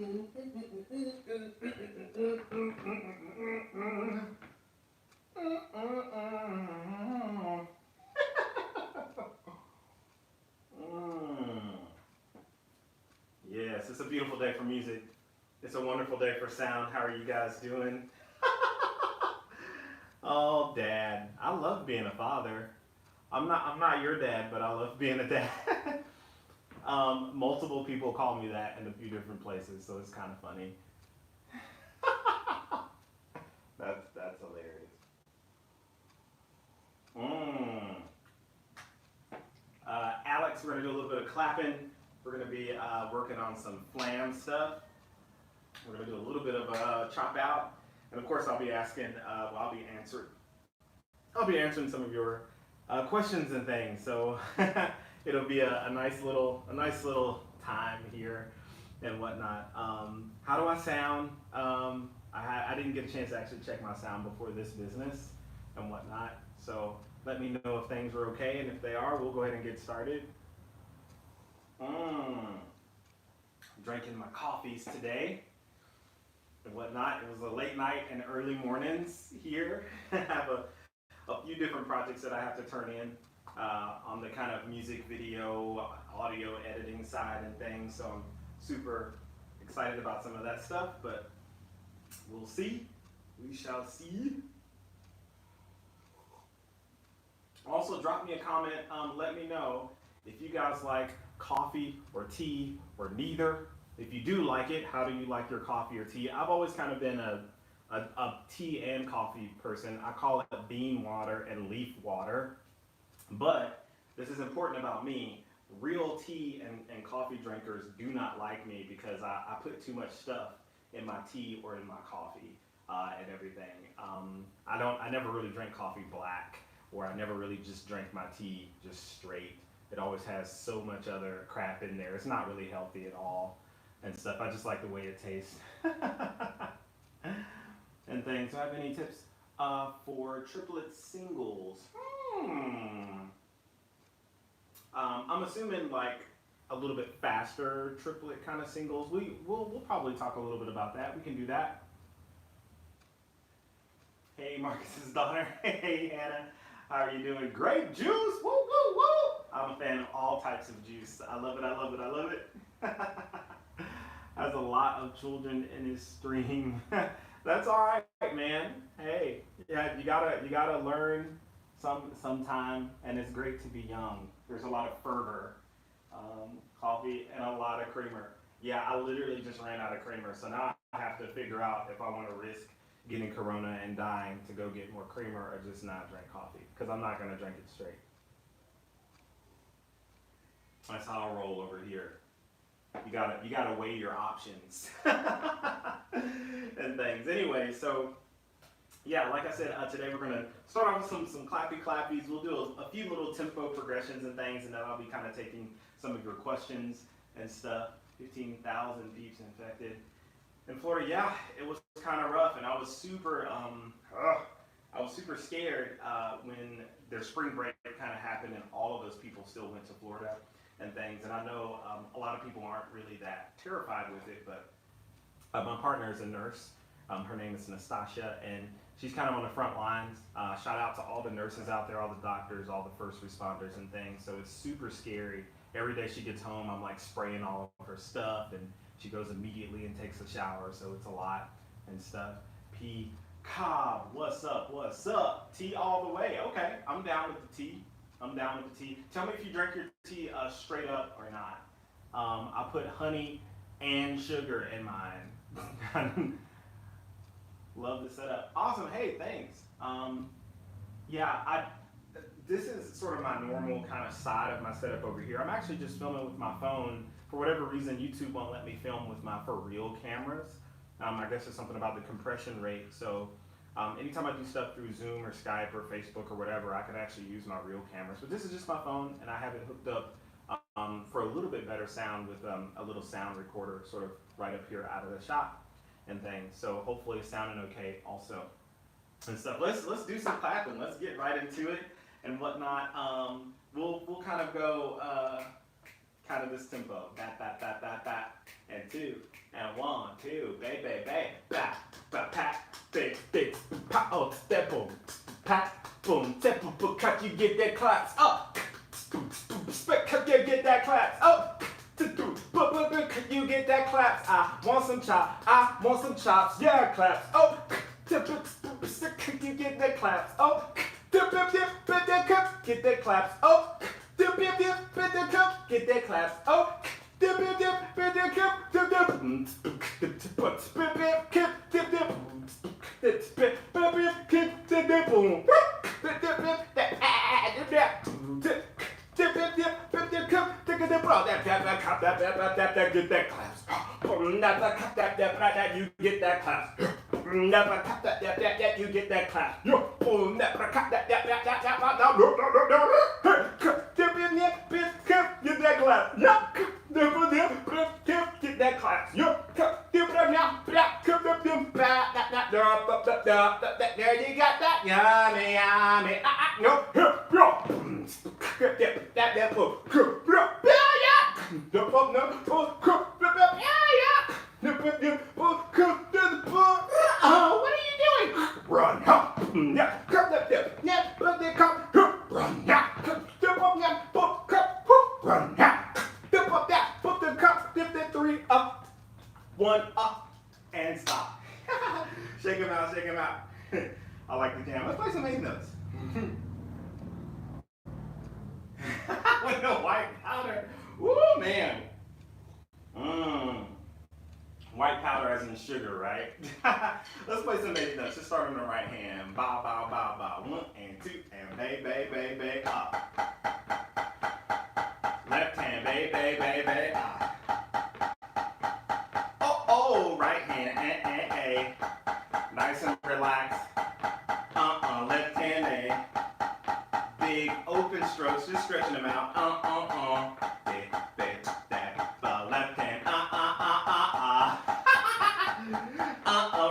Yes, it's a beautiful day for music. It's a wonderful day for sound. How are you guys doing? Oh, Dad, I love being a father. I'm not your dad, but I love being a dad. Multiple people call me that in a few different places, so it's kind of funny. That's hilarious. Mm. Alex, we're gonna do a little bit of clapping. We're gonna be working on some flam stuff. We're gonna do a little bit of chop out, and of course, I'll be answering some of your questions and things. So it'll be a nice little time here and whatnot. How do I sound? I didn't get a chance to actually check my sound before this business and whatnot. So let me know if things are okay, and if they are, we'll go ahead and get started. Drinking my coffees today and whatnot. It was a late night and early mornings here. I have a few different projects that I have to turn in on the kind of music, video, audio editing side and things. So I'm super excited about some of that stuff, but we'll see. We shall see. Also, drop me a comment. Let me know if you guys like coffee or tea or neither. If you do like it, how do you like your coffee or tea? I've always kind of been a tea and coffee person. I call it bean water and leaf water. But this is important about me. Real tea and coffee drinkers do not like me because I put too much stuff in my tea or in my coffee and everything. I never really drink coffee black, or I never really just drink my tea just straight. It always has so much other crap in there. It's not really healthy at all and stuff. I just like the way it tastes. And things. Do I have any tips for triplet singles? I'm assuming like a little bit faster triplet kind of singles. We'll probably talk a little bit about that. We can do that. Hey, Marcus's daughter. Hey, Hannah. How are you doing? Grape juice. Woo, woo, woo. I'm a fan of all types of juice. I love it. I love it. I love it. Has a lot of children in his stream. That's all right, man. Hey, yeah, you gotta learn sometime, and it's great to be young. There's a lot of fervor, coffee, and a lot of creamer. Yeah, I literally just ran out of creamer, so now I have to figure out if I want to risk getting corona and dying to go get more creamer or just not drink coffee, because I'm not gonna drink it straight. That's how I roll over here. You gotta weigh your options and things. Anyway, so yeah, like I said, today we're gonna start off with some clappy clappies. We'll do a few little tempo progressions and things, and then I'll be kind of taking some of your questions and stuff. 15,000 peeps infected in Florida. Yeah, it was kind of rough, and I was super scared when their spring break kind of happened, and all of those people still went to Florida and things. And I know a lot of people aren't really that terrified with it, but my partner is a nurse. Her name is Nastasia, and she's kind of on the front lines. Shout out to all the nurses out there, all the doctors, all the first responders and things. So it's super scary. Every day she gets home, I'm like spraying all of her stuff, and she goes immediately and takes a shower. So it's a lot and stuff. P. Cobb, what's up? What's up? Tea all the way. Okay, I'm down with the tea. I'm down with the tea. Tell me if you drink your tea straight up or not. I put honey and sugar in mine. Love the setup. Awesome. Hey, thanks. Yeah, this is sort of my normal kind of side of my setup over here. I'm actually just filming with my phone. For whatever reason, YouTube won't let me film with my for real cameras. I guess it's something about the compression rate. So anytime I do stuff through Zoom or Skype or Facebook or whatever, I can actually use my real cameras. But this is just my phone, and I have it hooked up for a little bit better sound with a little sound recorder sort of right up here out of the shot and things. So hopefully it's sounding okay also and stuff. Let's do some clapping. Let's get right into it and whatnot. We'll kind of go kind of this tempo. Bat bat bat bat bat. and 2, and 1, 2, baby, baby, ba, ba, pat, big, big, pa, oh, step, boom, pat, boom, step, boom, cut, you get that claps, up, cut, you get that claps, up, you get that claps, I want some chops, yeah, claps, oh, you get that claps, oh, get that claps, oh, get that claps, oh, get that claps. Never cut that, you get that claps. Never cut that, you get that claps. Never cut that, get that claps. Get that claps. There you got that. Yummy, yummy. No. Oh, what are you doing? Run. Run. 3 up, 1 up, and stop. Shake him out. I like the jam. Let's play some eighth notes. With the white powder. Woo, man. White powder as in sugar, right? Let's play some eighth notes. Just start on the right hand. Bow, bow, bow, bow. 1 and 2 and bay, up. Left hand, bay, up. Oh, right hand, A. Nice and relaxed. Left hand, A. Big open strokes, just stretching them out. Left hand,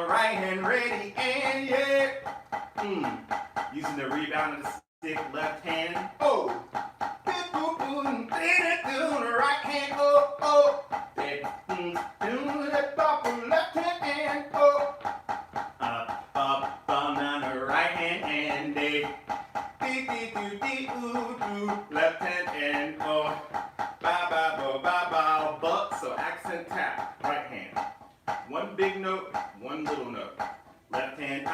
right hand ready, and yeah. Using the rebound of the stick, left hand, oh. Right hand, oh. Left hand, and oh. Up, down the right hand, and A. Left hand and oh, ba, but so accent tap, right hand. One big note, one little note. Left hand,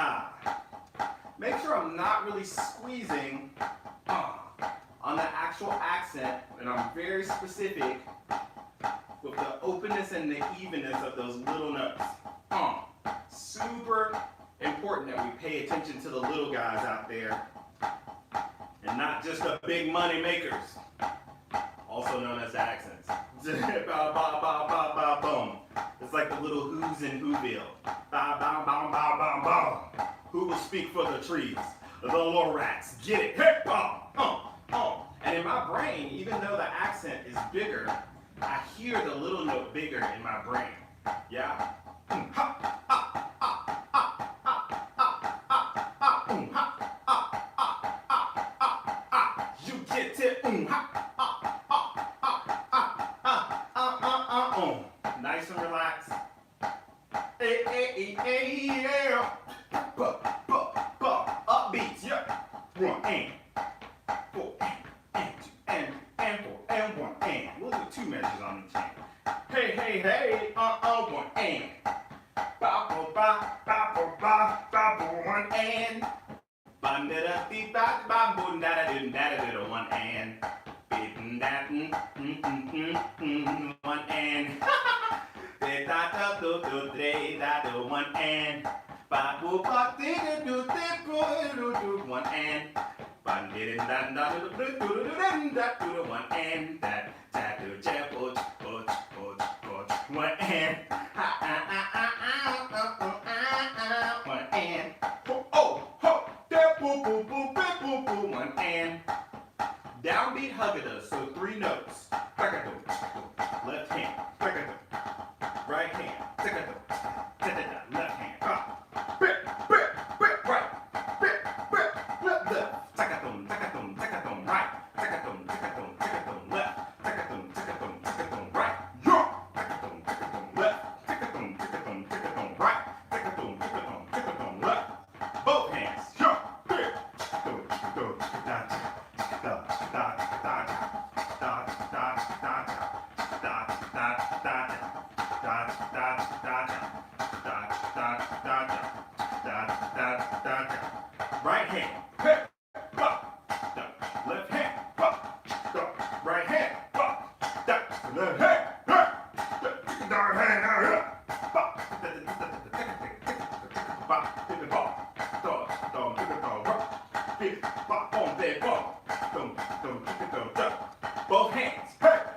Make sure I'm not really squeezing on the actual accent, and I'm very specific with the openness and the evenness of those little notes. Super important that we pay attention to the little guys out there. And not just the big money makers, also known as accents. Boom. It's like the little who's in Whoville. Who will speak for the trees? The little rats. Get it? Hey, And in my brain, even though the accent is bigger, I hear the little note bigger in my brain. Yeah? Nice and relaxed. Yeah. Upbeats, yeah. 1 and 4 and 2 and 4 and 1 and. We'll do 2 measures on each hand. Hey, 1 and. Ba 1 and. Ba da da dee ba ba boom da da doo da da doo 1 and. Bitten that 1 and. De da da do do de da do 1 and. Ba boo ba de do do 1 and. Ba de da da do do do do 1 and. That da do ja bo 1 and. 1 and. Boo, 1 and. Downbeat huggadas, so 3 notes. Left hand, right hand, left hand, right, left, right, Right hand, hey, left hand, right hand, left hand, right hand, both hands, hey,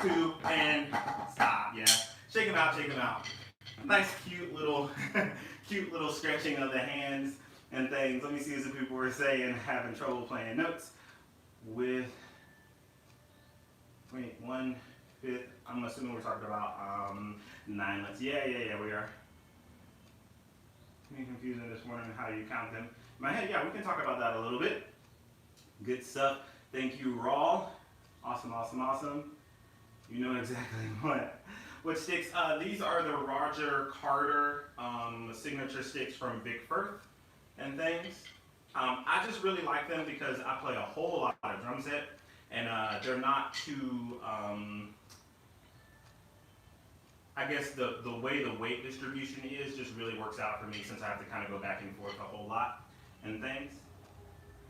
two, and stop. Yeah, shake them out, shake them out. Nice, cute little, cute little stretching of the hands and things. Let me see, as the people were saying, having trouble playing notes with. Wait, 1/5. I'm assuming we're talking about 9 notes. Yeah, we are. Me confusing this morning how you count them. In my head, yeah, we can talk about that a little bit. Good stuff. Thank you, Raw. Awesome, awesome, awesome. You know exactly what sticks. These are the Roger Carter signature sticks from Vic Firth and things. I just really like them because I play a whole lot of drum set, and they're not too. I guess the way the weight distribution is just really works out for me, since I have to kind of go back and forth a whole lot and things.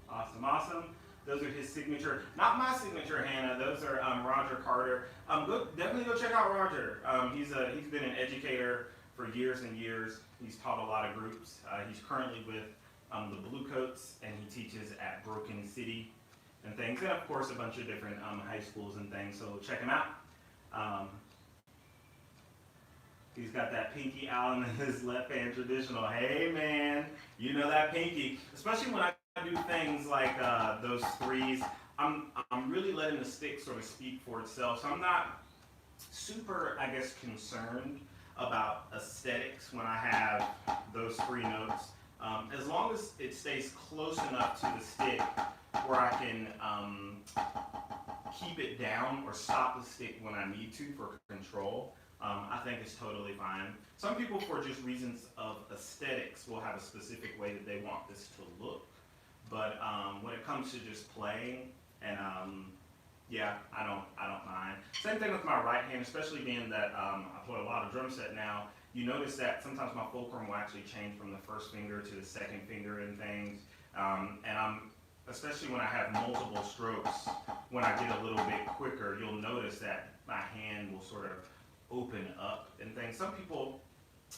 Awesome, awesome. Those are his signature, not my signature, Hannah. Those are Roger Carter. Definitely go check out Roger. He's been an educator for years and years. He's taught a lot of groups. He's currently with the Bluecoats, and he teaches at Broken City and things, and of course a bunch of different high schools and things. So check him out. He's got that pinky out in his left hand traditional. Hey man, you know that pinky. Especially when I do things like those threes, I'm really letting the stick sort of speak for itself. So I'm not super, I guess, concerned about aesthetics when I have those 3 notes. As long as it stays close enough to the stick where I can keep it down or stop the stick when I need to for control. I think it's totally fine. Some people, for just reasons of aesthetics, will have a specific way that they want this to look. But when it comes to just playing, and yeah, I don't mind. Same thing with my right hand, especially being that I play a lot of drum set now. You notice that sometimes my fulcrum will actually change from the first finger to the second finger and things. And especially when I have multiple strokes, when I get a little bit quicker, you'll notice that my hand will sort of open up and things. Some people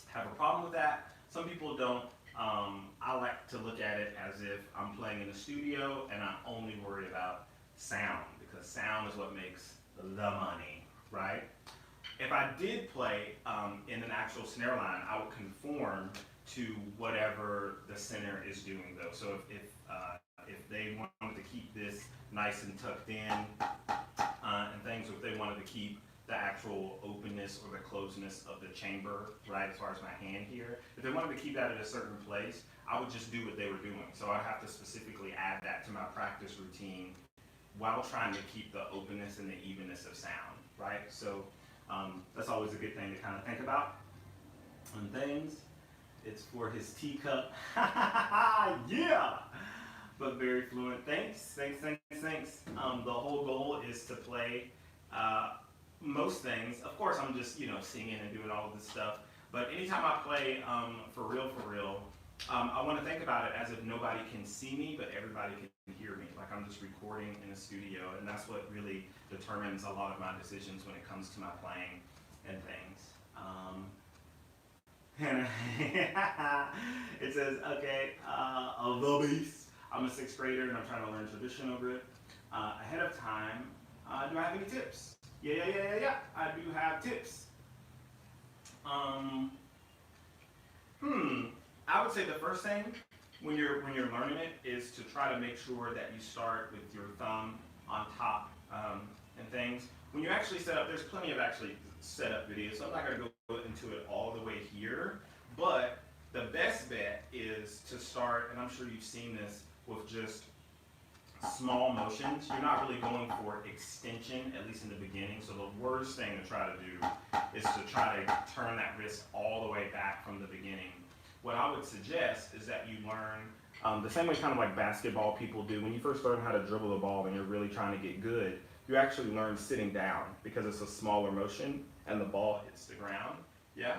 have a problem with that. Some people don't. I like to look at it as if I'm playing in the studio and I'm only worried about sound, because sound is what makes the money, right? If I did play in an actual snare line, I would conform to whatever the center is doing, though. So if they wanted to keep this nice and tucked in and things, or if they wanted to keep the actual openness or the closeness of the chamber, right, as far as my hand here, if they wanted to keep that at a certain place, I would just do what they were doing. So I'd have to specifically add that to my practice routine while trying to keep the openness and the evenness of sound, right? So that's always a good thing to kind of think about on things. It's for his teacup. Yeah! But very fluent. Thanks. The whole goal is to play most things. Of course, I'm just, singing and doing all of this stuff. But anytime I play for real, I want to think about it as if nobody can see me, but everybody can hear me. Like I'm just recording in a studio, and that's what really determines a lot of my decisions when it comes to my playing and things. It says, okay, the bass. I'm a 6th grader and I'm trying to learn traditional grip. Ahead of time, Do I have any tips? Yeah. I do have tips. Um, I would say the first thing when you're learning it is to try to make sure that you start with your thumb on top and things. When you actually set up, there's plenty of actually set up videos, so I'm not going to go into it all the way here. But the best bet is to start, and I'm sure you've seen this, with just small motions. You're not really going for extension, at least in the beginning. So the worst thing to try to do is to try to turn that wrist all the way back from the beginning. What I would suggest is that you learn the same way kind of like basketball people do. When you first learn how to dribble the ball and you're really trying to get good, you actually learn sitting down because it's a smaller motion and the ball hits the ground. Yeah?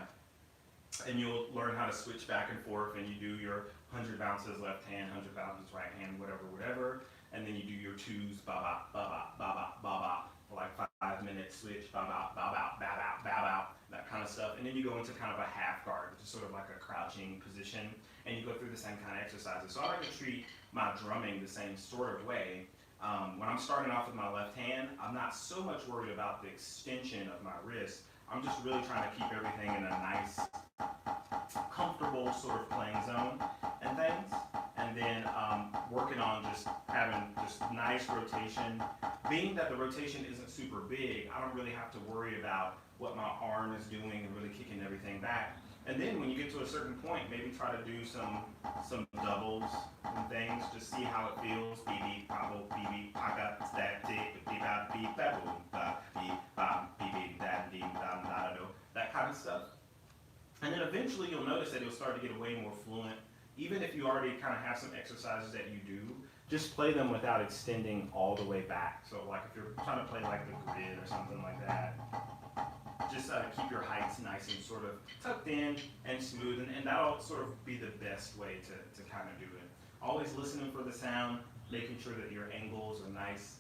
And you'll learn how to switch back and forth, and you do your 100 bounces left hand, 100 bounces right hand, whatever. And then you do your twos, ba-ba, ba-ba, ba-ba, ba-ba, for like 5 minutes, switch, ba-ba, ba-ba, ba-ba, ba-ba, that kind of stuff. And then you go into kind of a half guard, which is sort of like a crouching position, and you go through the same kind of exercises. So I like to treat my drumming the same sort of way. When I'm starting off with my left hand, I'm not so much worried about the extension of my wrist. I'm just really trying to keep everything in a nice, comfortable sort of playing zone and things. And then working on just having just nice rotation. Being that the rotation isn't super big, I don't really have to worry about what my arm is doing and really kicking everything back. And then when you get to a certain point, maybe try to do some doubles and things, just see how it feels. Beep beep, pop beep beep, paga, static, beep bop, beep bop, beep bop, beep beep, that beep da da da, that kind of stuff. And then eventually you'll notice that you'll start to get way more fluent. Even if you already kind of have some exercises that you do, just play them without extending all the way back. So like if you're trying to play like the grid or something like that, just keep your heights nice and sort of tucked in and smooth, and that'll sort of be the best way to kind of do it. Always listening for the sound, making sure that your angles are nice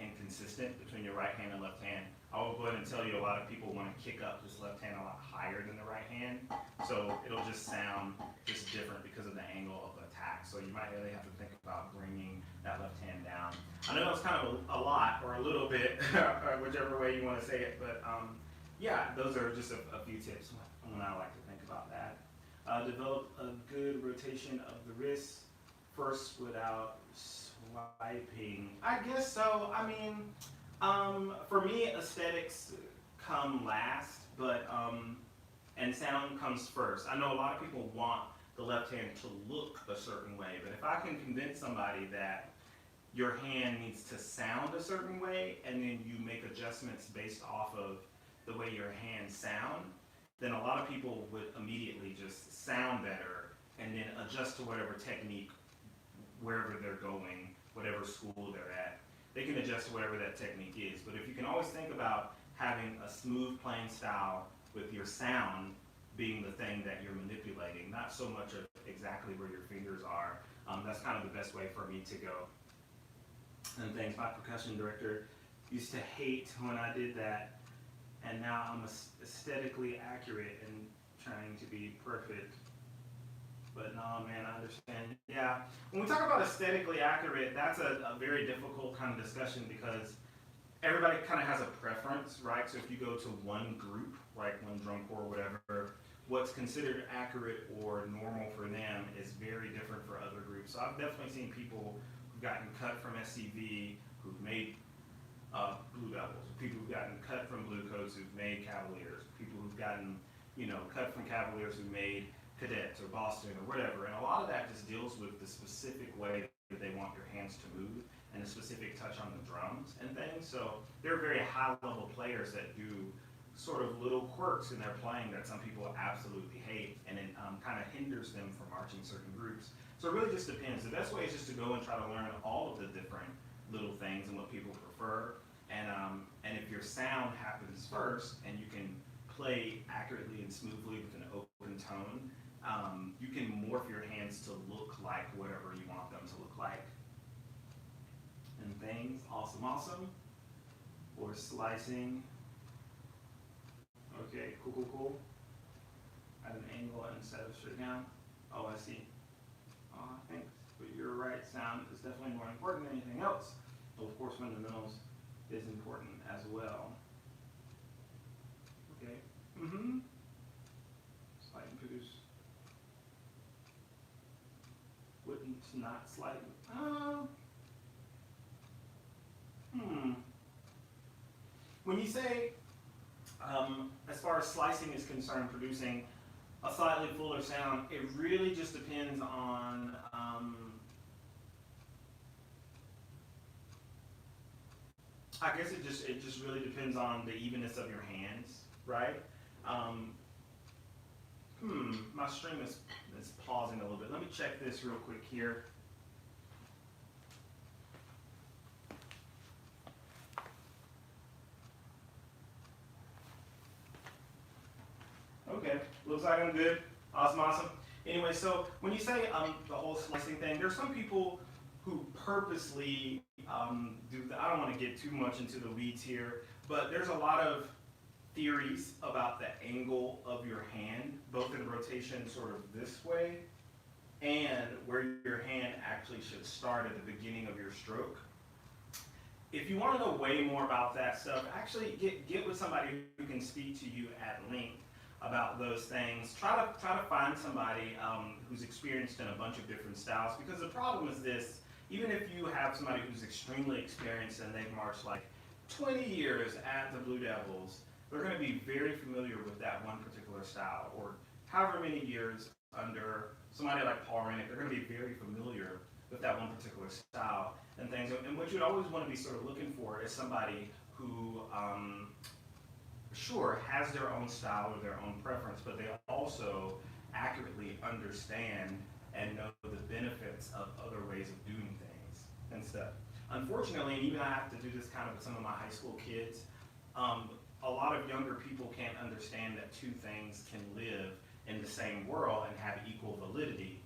and consistent between your right hand and left hand. I will go ahead and tell you a lot of people want to kick up this left hand a lot higher than the right hand, so it'll just sound just different because of the angle of attack. So you might really have to think about bringing that left hand down. I know that's kind of a lot or a little bit, or whichever way you want to say it, but yeah, those are just a few tips when I like to think about that. Develop a good rotation of the wrist first without swiping. I guess so. I mean, for me, aesthetics come last, but and sound comes first. I know a lot of people want the left hand to look a certain way, but if I can convince somebody that your hand needs to sound a certain way, and then you make adjustments based off of the way your hands sound, then a lot of people would immediately just sound better and then adjust to whatever technique, wherever they're going, whatever school they're at. They can adjust to whatever that technique is. But if you can always think about having a smooth playing style with your sound being the thing that you're manipulating, not so much of exactly where your fingers are, that's kind of the best way for me to go. And things, my percussion director used to hate when I did that, and now I'm aesthetically accurate and trying to be perfect. But no, man, I understand. Yeah, when we talk about aesthetically accurate, that's a very difficult kind of discussion because everybody kind of has a preference, right? So if you go to one group, like one drum corps or whatever, what's considered accurate or normal for them is very different for other groups. So I've definitely seen people who've gotten cut from SCV, who've made blue devils, people who've gotten cut from blue coats who've made cavaliers, people who've gotten, cut from cavaliers who made cadets or Boston or whatever. And a lot of that just deals with the specific way that they want your hands to move and a specific touch on the drums and things. So they're very high level players that do sort of little quirks in their playing that some people absolutely hate, and it kind of hinders them from marching certain groups. So it really just depends. The best way is just to go and try to learn all of the different little things and what people prefer. And if your sound happens first and you can play accurately and smoothly with an open tone, you can morph your hands to look like whatever you want them to look like. And things, awesome. Or slicing. Okay, cool. At an angle instead of straight down. Oh, I see. Thanks. But you're right, sound is definitely more important than anything else. So of course, fundamentals is important as well. Okay. Mm-hmm. Slide and produce. Wouldn't not slide. When you say, as far as slicing is concerned, producing a slightly fuller sound, it really just depends on I guess it just really depends on the evenness of your hands, right? Um, my stream is pausing a little bit. Let me check this real quick here. Okay, looks like I'm good. Awesome, awesome. Anyway, so when you say the whole slicing thing, there's some people who purposely do that. I don't want to get too much into the weeds here, but there's a lot of theories about the angle of your hand, both in rotation sort of this way and where your hand actually should start at the beginning of your stroke. If you want to know way more about that stuff, actually get with somebody who can speak to you at length about those things. Try to find somebody who's experienced in a bunch of different styles, because the problem is this: even if you have somebody who's extremely experienced and they've marched like 20 years at the Blue Devils, they're going to be very familiar with that one particular style, or however many years under somebody like Paul Rennick, they're going to be very familiar with that one particular style and things. And what you'd always want to be sort of looking for is somebody who sure has their own style or their own preference, but they also accurately understand and know the benefits of other ways of doing things and stuff. Unfortunately, and even I have to do this kind of with some of my high school kids, a lot of younger people can't understand that two things can live in the same world and have equal validity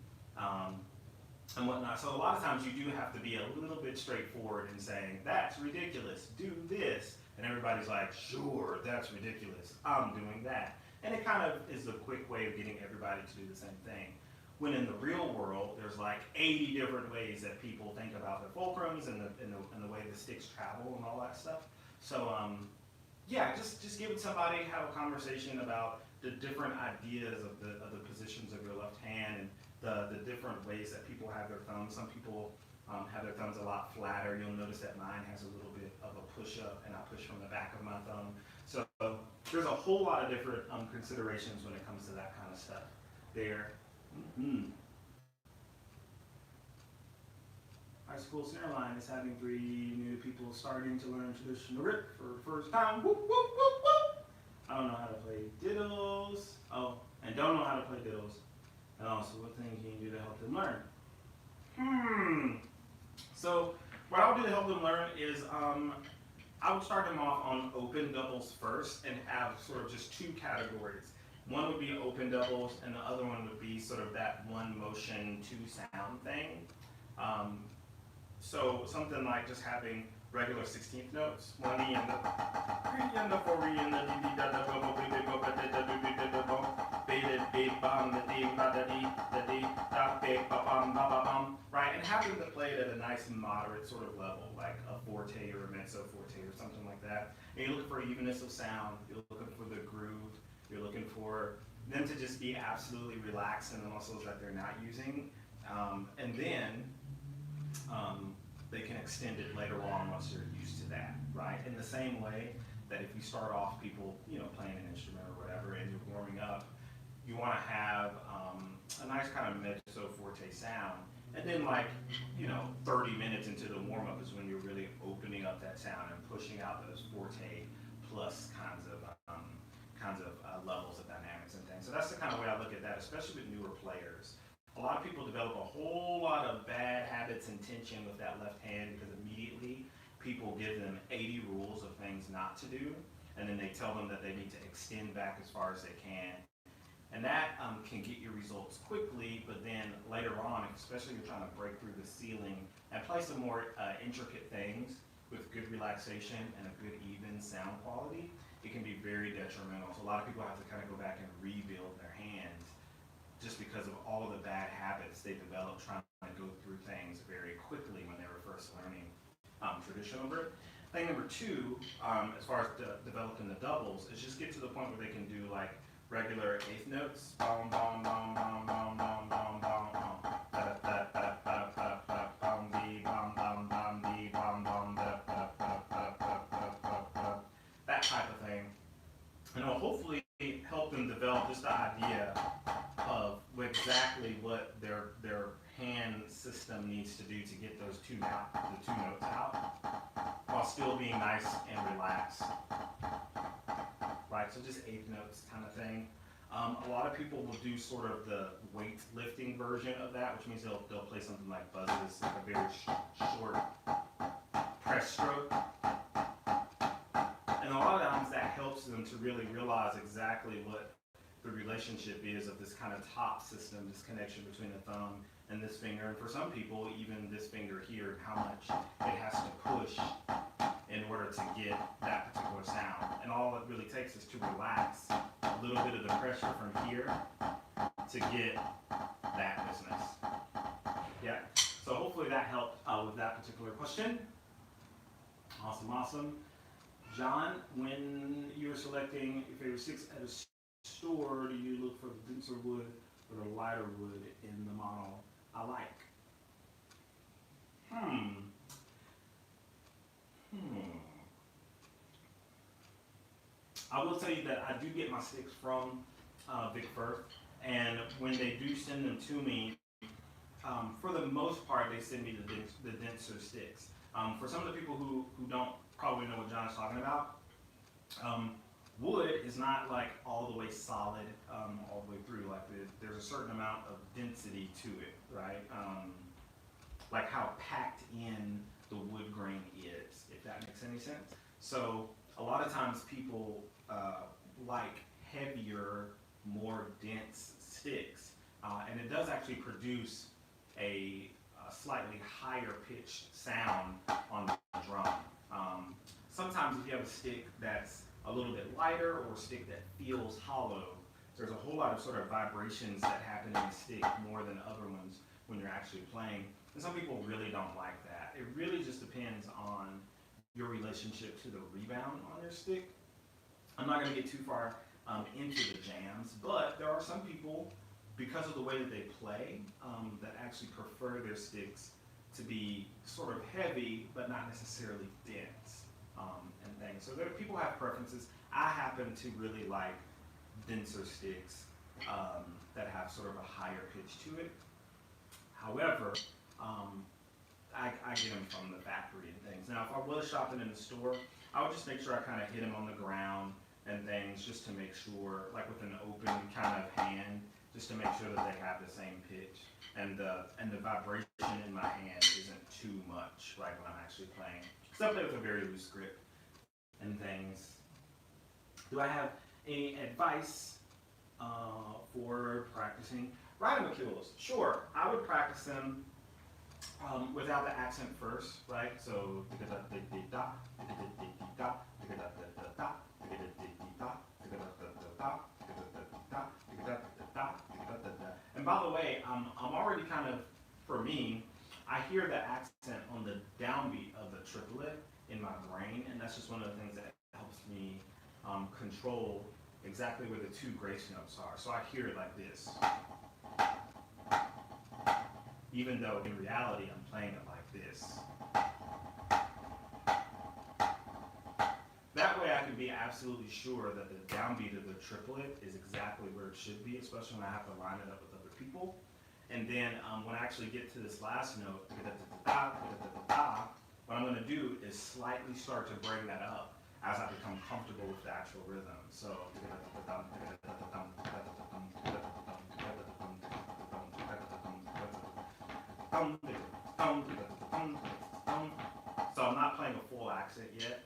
and whatnot. So a lot of times you do have to be a little bit straightforward in saying, that's ridiculous, do this. And everybody's like, sure, that's ridiculous, I'm doing that. And it kind of is a quick way of getting everybody to do the same thing. When in the real world, there's like 80 different ways that people think about their fulcrums and the way the sticks travel and all that stuff. So yeah, just give it somebody, have a conversation about the different ideas of the positions of your left hand and the different ways that people have their thumbs. Some people have their thumbs a lot flatter. You'll notice that mine has a little bit of a push up, and I push from the back of my thumb. So there's a whole lot of different considerations when it comes to that kind of stuff there. High school snare line is having 3 new people starting to learn traditional grip for the first time. Whoop, whoop, whoop, whoop. I don't know how to play diddles. Oh, and don't know how to play diddles. And also, what things can you do to help them learn? So what I would do to help them learn is I would start them off on open doubles first and have sort of just 2 categories. One would be open doubles, and the other one would be sort of that one motion, 2 sound thing. So something like just having regular 16th notes, 1 E and the 3 and the 4 E and the D da da bo bo be be bo ba da da do be da da bo be da be bum da dee ba da dee da be ba bum ba ba bum, right? And have them to play it at a nice moderate sort of level, like a forte or a mezzo forte or something like that. And you're looking for evenness of sound. You're looking for the groove. You're looking for them to just be absolutely relaxed in the muscles that they're not using, and then they can extend it later on once they're used to that, right? In the same way that if you start off people, playing an instrument or whatever, and you're warming up, you want to have a nice kind of mezzo forte sound, and then 30 minutes into the warm up is when you're really opening up that sound and pushing out those forte plus kinds of levels of dynamics and things. So that's the kind of way I look at that, especially with newer players. A lot of people develop a whole lot of bad habits and tension with that left hand because immediately people give them 80 rules of things not to do, and then they tell them that they need to extend back as far as they can. And that can get you results quickly, but then later on, especially if you're trying to break through the ceiling and play some more intricate things with good relaxation and a good even sound quality, it can be very detrimental. So a lot of people have to kind of go back and rebuild their hands just because of all of the bad habits they developed trying to go through things very quickly when they were first learning traditional grip. Thing number two, as far as developing the doubles, is just get to the point where they can do like regular eighth notes. Bom, bom, bom, bom, bom, bom, bom, bom, bom. Da, da, da, da, da, da, bom, dee, bom, bom, bom, dee, bom, bom, da, da, da, da, da, da, da, da. That type of thing. And it'll hopefully help them develop just the idea of exactly what their hand system needs to do to get those the two notes out, while still being nice and relaxed. Right, so just eighth notes kind of thing. A lot of people will do sort of the weight lifting version of that, which means they'll play something like buzzes, like a very short press stroke. And a lot of times that helps them to really realize exactly what the relationship is of this kind of top system, this connection between the thumb and this finger, and for some people, even this finger here, and how much it has to push in order to get that particular sound. And all it really takes is to relax a little bit of the pressure from here to get that business. Yeah, so hopefully that helped with that particular question. Awesome, awesome. John, when you're selecting your favorite sticks at a store, do you look for the denser wood or the lighter wood in the model I like? I will tell you that I do get my sticks from Vic Firth, and when they do send them to me, for the most part, they send me the denser sticks. For some of the people who don't probably know what John is talking about, wood is not like all the way solid all the way through. Like there's a certain amount of density to it, right? Like how packed in the wood grain is, if that makes any sense. So a lot of times people like heavier, more dense sticks, and it does actually produce a slightly higher pitched sound on the drum. Sometimes if you have a stick that's a little bit lighter or a stick that feels hollow, there's a whole lot of sort of vibrations that happen in the stick more than other ones when you're actually playing. And some people really don't like that. It really just depends on your relationship to the rebound on your stick. I'm not going to get too far into the jams, but there are some people, because of the way that they play, that actually prefer their sticks to be sort of heavy, but not necessarily dense. And things. So people have preferences. I happen to really like denser sticks that have sort of a higher pitch to it. However, I get them from the factory and things. Now, if I was shopping in the store, I would just make sure I kind of hit them on the ground and things, just to make sure, like with an open kind of hand, just to make sure that they have the same pitch and the vibration in my hand isn't too much, right, when I'm actually playing. Because I play with a very loose grip and things. Do I have any advice for practicing riding maculas? Sure, I would practice them without the accent first, right? So and by the way, I'm already kind of, for me, I hear the accent on the downbeat of the triplet in my brain, and that's just one of the things that helps me control exactly where the two grace notes are. So I hear it like this, even though in reality I'm playing it like this. That way I can be absolutely sure that the downbeat of the triplet is exactly where it should be, especially when I have to line it up with other people. And then when I actually get to this last note, what I'm going to do is slightly start to bring that up as I become comfortable with the actual rhythm. So I'm not playing a full accent yet.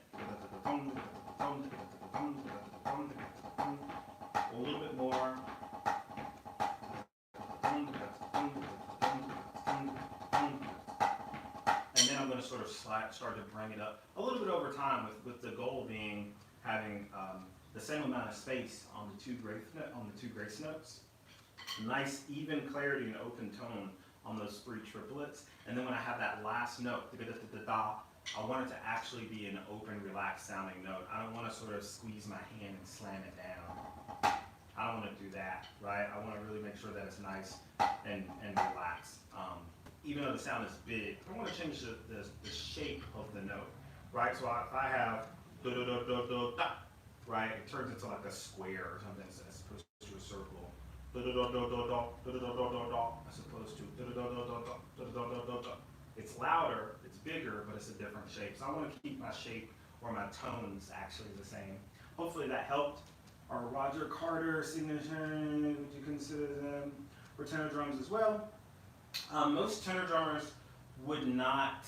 A little bit more. And then I'm going to sort of start to bring it up a little bit over time, with the goal being having the same amount of space on the two grace notes, nice even clarity and open tone on those three triplets, and then when I have that last note, I want it to actually be an open, relaxed sounding note. I don't want to sort of squeeze my hand and slam it down. I don't want to do that, right? I want to really make sure that it's nice and relaxed. Even though the sound is big, I want to change the shape of the note, right? So if I have da da da da da da, right, it turns into like a square or something as opposed to a circle. Da da da da da da da da da da da as opposed to da da da da da da da da da da. It's louder, it's bigger, but it's a different shape. So I want to keep my shape or my tones actually the same. Hopefully that helped. Our Roger Carter signature, would you consider them for tenor drums as well? Most tenor drummers would not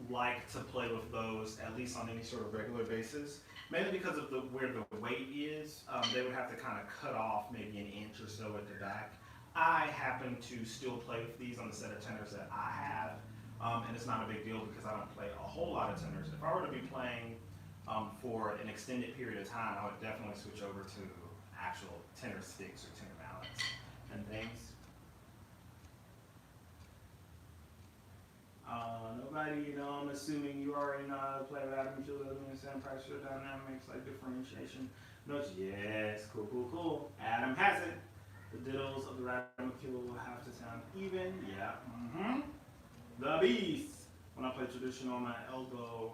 like to play with those, at least on any sort of regular basis, mainly because of where the weight is. They would have to kind of cut off maybe an inch or so at the back. I happen to still play with these on the set of tenors that I have, and it's not a big deal because I don't play a whole lot of tenors. If I were to be playing for an extended period of time, I would definitely switch over to actual tenor sticks or tenor mallets and things. Nobody, I'm assuming you already know how to play with Adam Julia and sound pressure dynamics like differentiation notes. Yes, cool, cool, cool. Adam has it. The diddles of the radicule will have to sound even. Yeah. The beast. When I play traditional, my elbow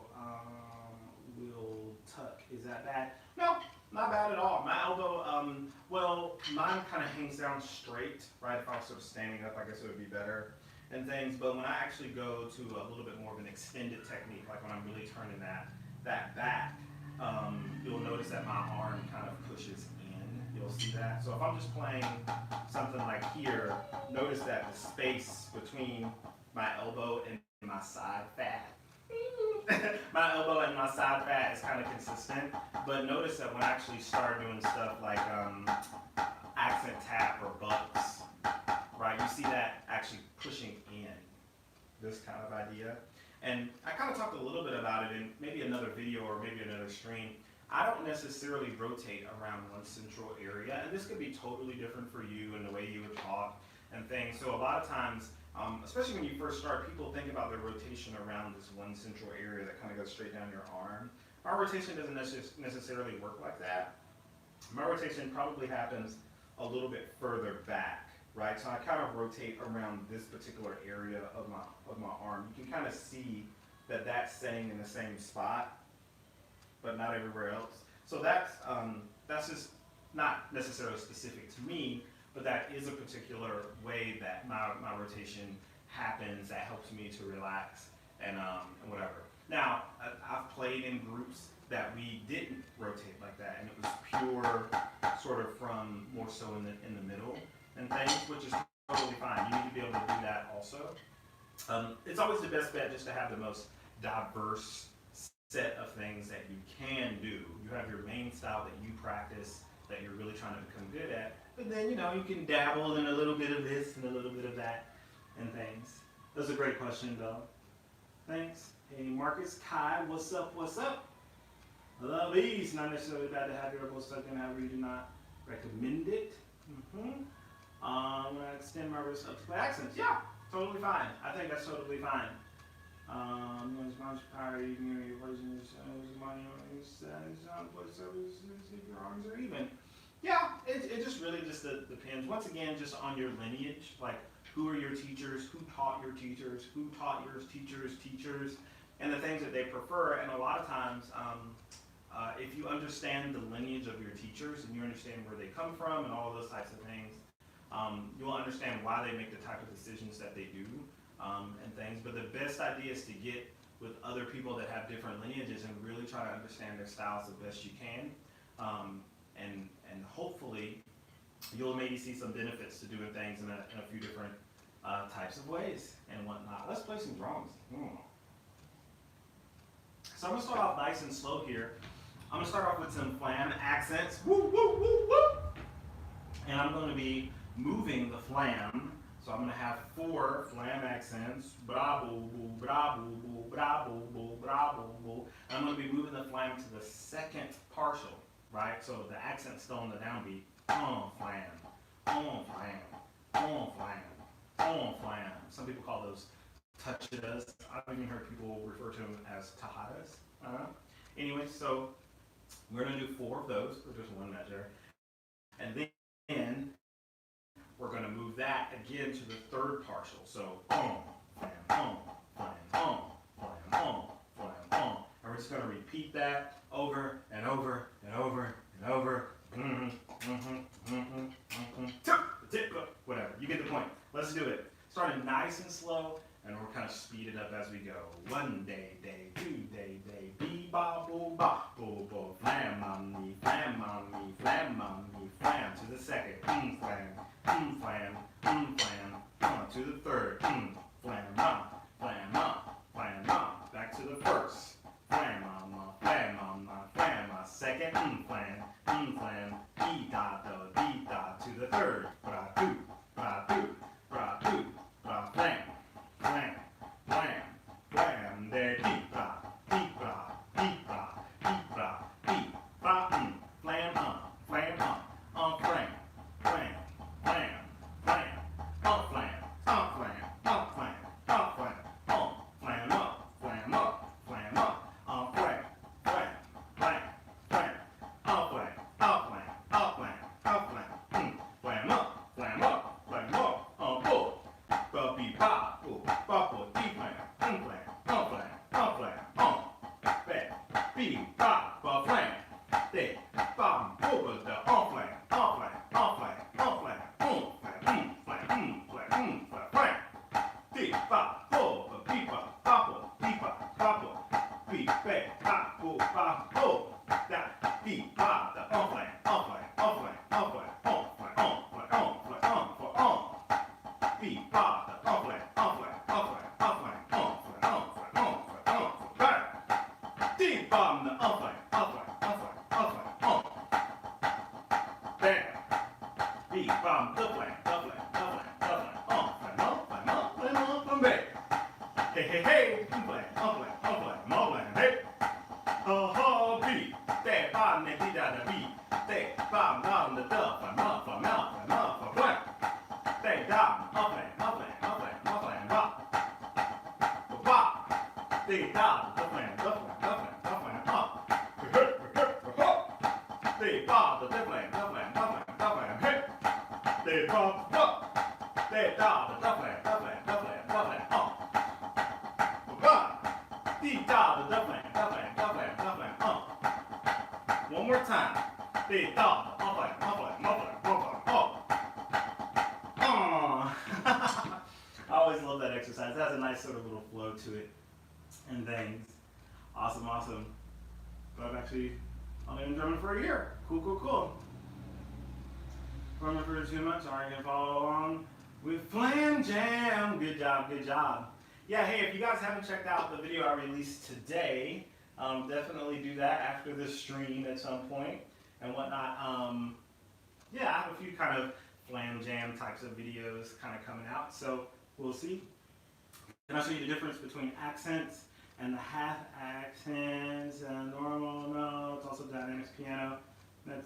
will tuck. Is that bad? No, not bad at all. My elbow, well, mine kind of hangs down straight, right? If I was sort of standing up, I guess it would be better and things. But when I actually go to a little bit more of an extended technique, like when I'm really turning that back, you'll notice that my arm kind of pushes in. You'll see that. So if I'm just playing something like here, notice that the space between my elbow and my side fat. My elbow and my side fat is kind of consistent, but notice that when I actually start doing stuff like accent tap or bucks, right, you see that actually pushing in, this kind of idea. And I kind of talked a little bit about it in maybe another video or maybe another stream. I don't necessarily rotate around one central area, and this could be totally different for you and the way you would talk and things. So a lot of times, especially when you first start, people think about their rotation around this one central area that kind of goes straight down your arm. My rotation doesn't necessarily work like that. My rotation probably happens a little bit further back, right? So I kind of rotate around this particular area of my arm. You can kind of see that that's setting in the same spot, but not everywhere else. So that's just not necessarily specific to me, but that is a particular way that my rotation happens that helps me to relax and whatever. Now, I've played in groups that we didn't rotate like that, and it was pure sort of from more so in the middle and things, which is totally fine. You need to be able to do that also. It's always the best bet just to have the most diverse set of things that you can do. You have your main style that you practice, that you're really trying to become good at, but then you can dabble in a little bit of this and a little bit of that and things. That's a great question, though. Thanks. Hey, Marcus, Kai, what's up? What's up? I love these. Not necessarily bad to have your elbow stuck in. However, you do not recommend it. When I extend my wrist up to play accents, yeah, totally fine. I think that's totally fine. Power, you can hear your version of money on voice services if your arms are even. Yeah, it just really just depends. Once again, just on your lineage, like who are your teachers, who taught your teachers, who taught your teachers, and the things that they prefer. And a lot of times, if you understand the lineage of your teachers and you understand where they come from and all those types of things, you'll understand why they make the type of decisions that they do and things. But the best idea is to get with other people that have different lineages and really try to understand their styles the best you can. And hopefully you'll maybe see some benefits to doing things in a few different types of ways and whatnot. Let's play some drums. So I'm going to start off nice and slow here. I'm going to start off with some flam accents. Woo, woo, woo, woo. And I'm going to be moving the flam. So I'm going to have 4 flam accents. Bra, boo, boo, bra, boo, boo, bra, boo, boo, bra, boo, boo. And I'm going to be moving the flam to the second partial, right? So the accent's still on the downbeat. On flam, on flam, on flam, on flam. Some people call those touches. I've even heard people refer to them as tajadas. Anyway, so we're gonna do 4 of those for just one measure, and then we're gonna move that again to the third partial. So flam, flam, flam, flam, flam, and we're just gonna repeat that over and over and over and over. Whatever. You get the point. Let's do it. Starting nice and slow, and we'll kind of speed it up as we go. 1 day, 2 day, bee ba boo ba boo boo, flam on me, flam on me, flam on me, flam to the second, flam, flam, flam, to the third, flam on, flam on, back to the first, flam on my, second, flam, dee da to the third, bra do, flam, flam, flam, flam, there, dee bra, dee bra, dee bra, dee bra, dee bra, flam, flam, flam, flam, flam, flam, flam, flam, flam, flam, flam, flam, flam, flam up, flam up, flam up, flam, flam, flam, flam, flam, flam up, flam up, flam up, pull. Be pop, pop, D flam, flam, back, be pop, flam, they, bam, over the flam, flam, D pop, be pop, be back, pop, that, be pop, the flam, be pop. Deep bomb the upline, bam. Deep bomb the flam, bam. Hey, flam, hey. Oh, beat, that bomb, that beat out the beat. That bomb down the duff, flam. That down, flam, bop. They down, the flam, up. They bob, the flam, hey. They bob, up. They down, the flam, up. Bop. They down, the flam, up. One more time. They down, the flam, up. I always love that exercise. It has a nice sort of little flow to it and things. Awesome. But I've actually only been drumming for a year. Cool. Drumming for 2 months. Are you gonna follow along with Flam Jam? Good job. Yeah, hey, if you guys haven't checked out the video I released today, definitely do that after this stream at some point and whatnot. Yeah, I have a few kind of Flam Jam types of videos kind of coming out, so we'll see. And I'll show you the difference between accents and the half accents, normal notes, also dynamics piano.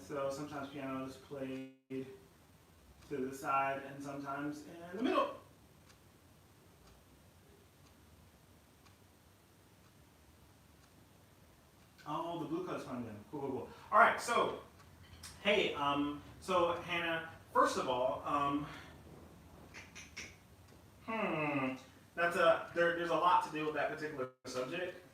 So sometimes piano is played to the side and sometimes in the middle. Oh, the blue coat's fun then. Cool. All right, so hey, so Hannah, first of all, there's a lot to deal with that particular subject.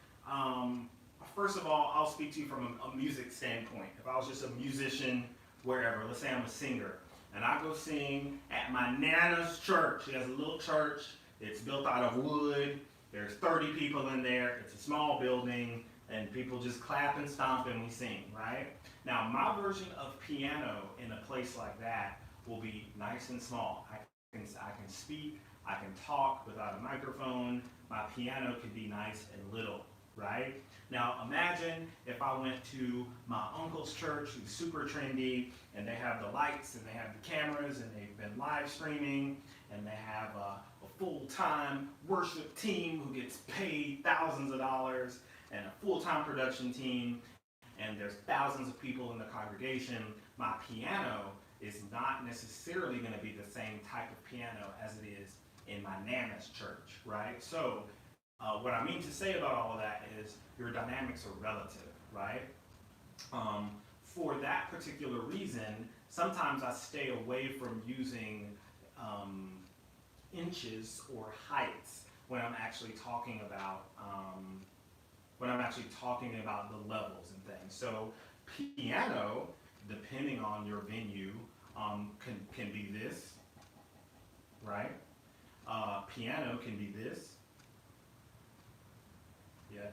First of all, I'll speak to you from a music standpoint. If I was just a musician wherever, let's say I'm a singer, and I go sing at my Nana's church. She has a little church. It's built out of wood. There's 30 people in there. It's a small building, and people just clap and stomp and we sing, right? Now, my version of piano in a place like that will be nice and small. I can speak, I can talk without a microphone. My piano can be nice and little, right? Now imagine if I went to my uncle's church, who's super trendy, and they have the lights and they have the cameras and they've been live streaming and they have a full-time worship team who gets paid thousands of dollars and a full-time production team, and there's thousands of people in the congregation. My piano is not necessarily going to be the same type of piano as it is in my Nana's church, right? So what I mean to say about all of that is your dynamics are relative, right? For that particular reason, sometimes I stay away from using inches or heights when I'm actually talking about the levels and things. So piano, depending on your venue, can be this, right? Piano can be this. Yes.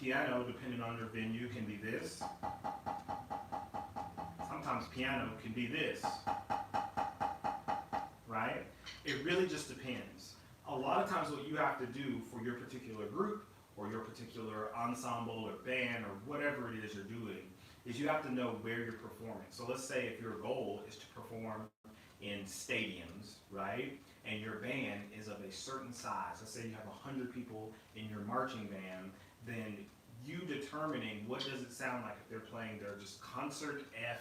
Piano, depending on your venue, can be this. Sometimes piano can be this, right? It really just depends. A lot of times what you have to do for your particular group or your particular ensemble or band or whatever it is you're doing is you have to know where you're performing. So let's say if your goal is to perform in stadiums, right? And your band is of a certain size. Let's say you have 100 people in your marching band, then you determining what does it sound like if they're playing their just concert F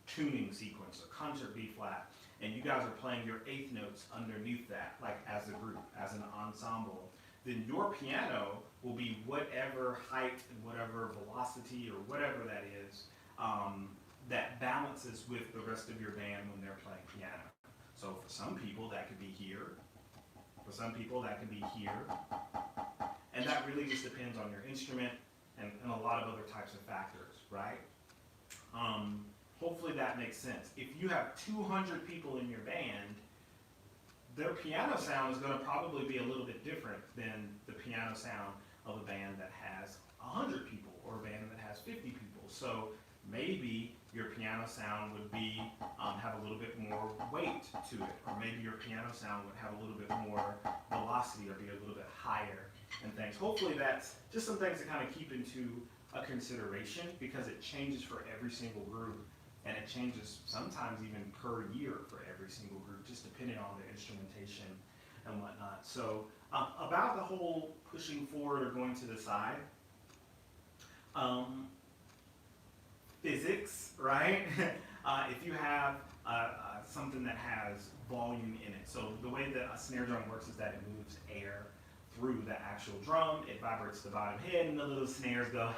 tuning sequence or concert B flat, and you guys are playing your eighth notes underneath that, like as a group, as an ensemble, then your piano will be whatever height and whatever velocity or whatever that is, that balances with the rest of your band when they're playing piano. So for some people that could be here, for some people that could be here, and that really just depends on your instrument and a lot of other types of factors, right? Hopefully that makes sense. If you have 200 people in your band, their piano sound is going to probably be a little bit different than the piano sound of a band that has 100 people or a band that has 50 people. So maybe your piano sound would be have a little bit more weight to it, or maybe your piano sound would have a little bit more velocity or be a little bit higher and things. Hopefully that's just some things to kind of keep into a consideration, because it changes for every single group, and it changes sometimes even per year for every single group, just depending on the instrumentation and whatnot. So about the whole pushing forward or going to the side, physics, right? If you have something that has volume in it, so the way that a snare drum works is that it moves air through the actual drum, it vibrates the bottom head, and the little snares go,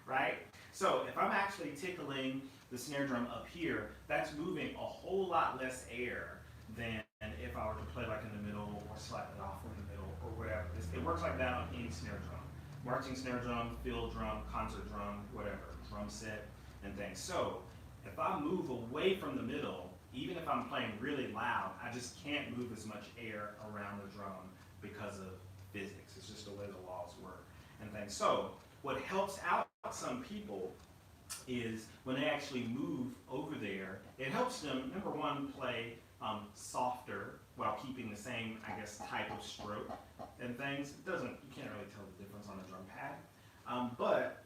right? So if I'm actually tickling the snare drum up here, that's moving a whole lot less air than if I were to play like in the middle or slightly off in the middle or whatever. It works like that on any snare drum. Marching snare drum, field drum, concert drum, whatever, drum set and things. So if I move away from the middle, even if I'm playing really loud, I just can't move as much air around the drum because of physics. It's just the way the laws work and things. So what helps out some people is when they actually move over there, it helps them, number one, play softer while keeping the same, I guess, type of stroke and things. You can't really tell the difference on a drum pad, but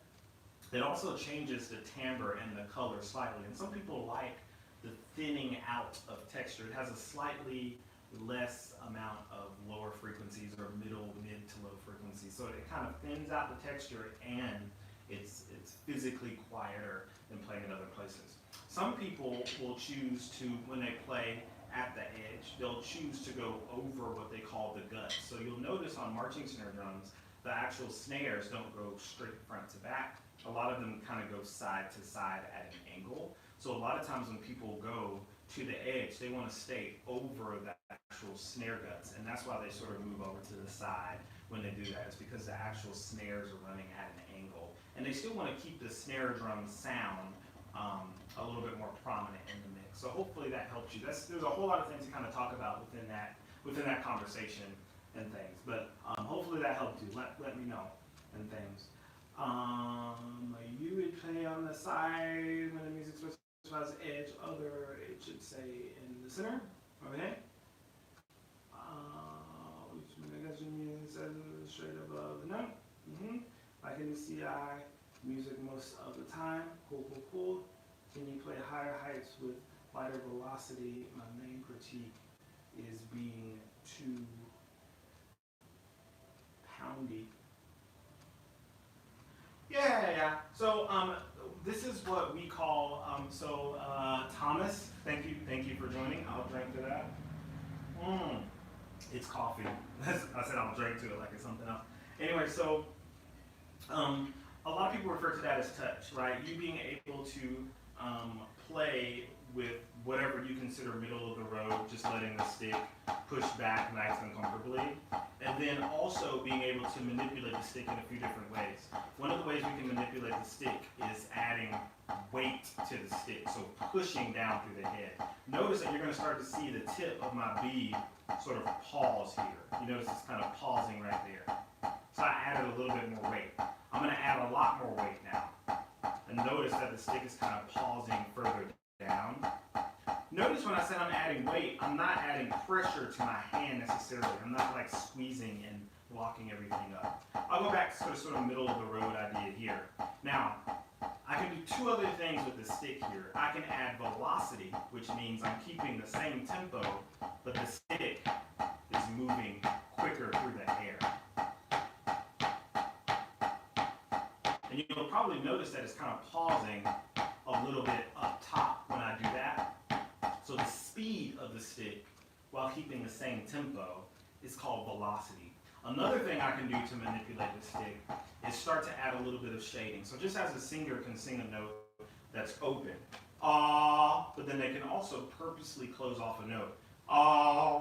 it also changes the timbre and the color slightly. And some people like the thinning out of texture. It has a slightly less amount of lower frequencies or mid to low frequencies. So it kind of thins out the texture, and it's physically quieter than playing in other places. Some people will choose to, when they play at the edge, they'll choose to go over what they call the gut. So you'll notice on marching snare drums, the actual snares don't go straight front to back. A lot of them kind of go side to side at an angle. So a lot of times when people go to the edge, they want to stay over the actual snare guts, and that's why they sort of move over to the side when they do that. It's because the actual snares are running at an angle, and they still want to keep the snare drum sound a little bit more prominent in the mix. So hopefully that helps you. There's a whole lot of things to kind of talk about within that conversation and things, but hopefully that helped you. Let me know and things. You would play on the side when the music specifies edge, other it should say in the center. Okay. Which means straight above the note. Like in the CI music most of the time. Cool. Can you play higher heights with lighter velocity? My main critique is being too poundy. Yeah. So this is what we call Thomas. Thank you for joining. I'll drink to that. Mm, it's coffee. I said I'll drink to it like it's something else. Anyway, so um, a lot of people refer to that as touch, right? You being able to play with whatever you consider middle of the road, just letting the stick push back nice and comfortably. And then also being able to manipulate the stick in a few different ways. One of the ways we can manipulate the stick is adding weight to the stick, so pushing down through the head. Notice that you're going to start to see the tip of my bead sort of pause here. You notice it's kind of pausing right there. So I added a little bit more weight. I'm going to add a lot more weight now. And notice that the stick is kind of pausing further down. Notice when I said I'm adding weight, I'm not adding pressure to my hand necessarily. I'm not like squeezing and locking everything up. I'll go back to the sort of middle of the road idea here. Now, I can do two other things with the stick here. I can add velocity, which means I'm keeping the same tempo, but the stick is moving quicker through the air. And you'll probably notice that it's kind of pausing a little bit up top when I do that. So the speed of the stick, while keeping the same tempo, is called velocity. Another thing I can do to manipulate the stick is start to add a little bit of shading. So just as a singer can sing a note that's open, ah, but then they can also purposely close off a note, ah,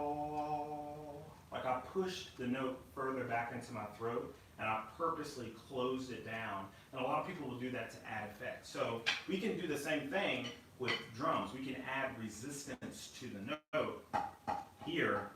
like I pushed the note further back into my throat and I purposely closed it down. And a lot of people will do that to add effect. So we can do the same thing with drums. We can add resistance to the note here